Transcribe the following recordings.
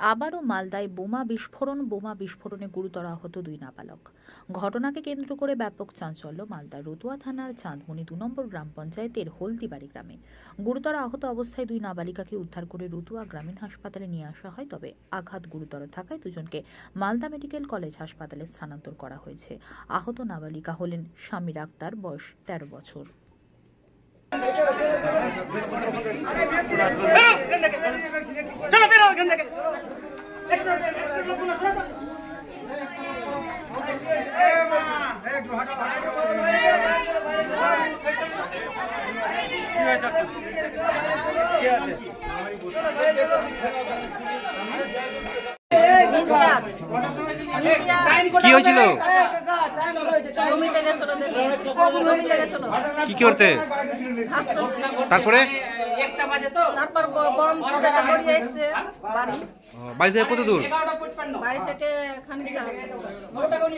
আবারও মালদায় বোমা বিস্ফোরণে গুরুতর আহত 2 নাবালক। ঘটনাকে কেন্দ্র করে ব্যাপক চাঞ্চল্য মালদার রতুয়া থানার চাঁদমণি 2 নম্বর গ্রাম পঞ্চায়েতের হলদিবাড়ি গ্রামে। গুরুতর আহত অবস্থায় 2 নাবালিকাকে উদ্ধার করে রতুয়া গ্রামীণ হাসপাতালে নিয়ে আসা হয়, তবে আঘাত গুরুতর থাকায় দুজনকে মালদা মেডিকেল কলেজ হাসপাতালে স্থানান্তর করা হয়েছে। আহত নাবালিকা হলেন শামির আক্তার, বয়স 13 বছর। কি হয়েছিল? কি করতে? তারপরে বাড়ি থেকে কত দূর? বাড়ি থেকে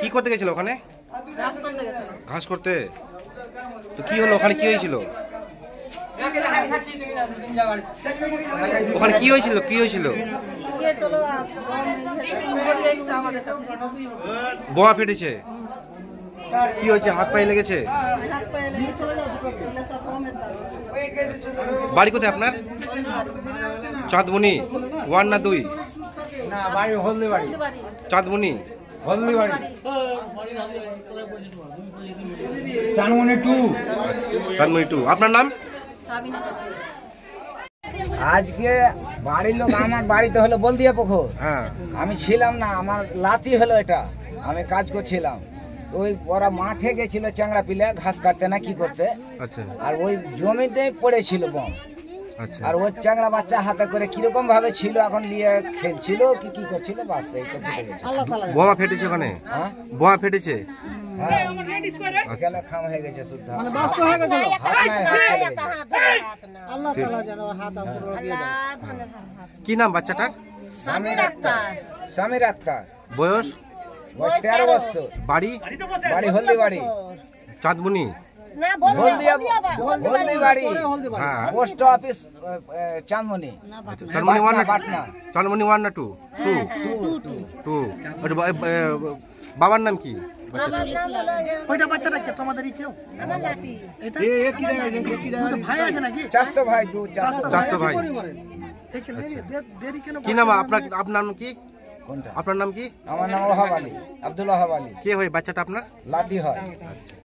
কি করতে গেছিল ওখানে? ঘাস করতে। তো কি হলো ওখানে? কি হয়েছিল ওখানে? কি হয়েছিল? কি হয়েছিল? বোমা ফেটেছে। কি হয়েছে? হাত পায়ে লেগেছে? বাড়ি কোথায় আপনার? চাঁদমণি 1 না 2? না, বাড়ি হলদিবাড়ি। চাঁদমণি হলদিবাড়ি চাঁদমণি 2। চাঁদমণি 2। আপনার নাম? আজকে বাড়ির লোক আমার বাড়িতে হলো বলদিয়া পুকুর। হ্যাঁ, আমি ছিলাম না, আমার লাতি হলো এটা, আমি কাজ করছিলাম। ওই ওরা মাঠে গেছিল চ্যাংড়া পিলে ঘাস কাটতে না কি করতে। আচ্ছা আর ওই জমিতে পড়েছিল বম। আচ্ছা। আর ওই চ্যাংড়া বাচ্চা হাতে করে কিরকম ভাবে ছিল, এখন নিয়ে খেলছিল কি করছিল, বাস এই তো ফুটে গেছে। বোমা ফেটেছে ওখানে? হ্যাঁ বোমা ফেটেছে। হ্যাঁ, এখানে খাম হয়ে গেছে শুদ্ধ, হাত নাই, হাত চলে গেছে। কি নাম বাচ্চাটার? শামির আক্তার। শামির আক্তার, বয়স? বয়স 13 বছর। বাড়ি? বাড়ি হলদিবাড়ি। চাঁদমণি হলদিবাড়ি, হ্যাঁ। Post office Chandmoni. চাঁদমণি 1 না পাটনা। চাঁদমণি 1 না 2? 2। বাবার নাম কি? ওইটা বাচ্চাটা কে তোমাদের? কেউ ভাই আছে নাকি? চাস্তো ভাই, চাস্তো ভাই। কি নাম আপনার? আপনার নাম কি? কোনটা? আপনার নাম কি? আমার নাম ওহাব আলী, আব্দুল ওহাব আলী। কে হয় বাচ্চাটা আপনার? লাতি হয়।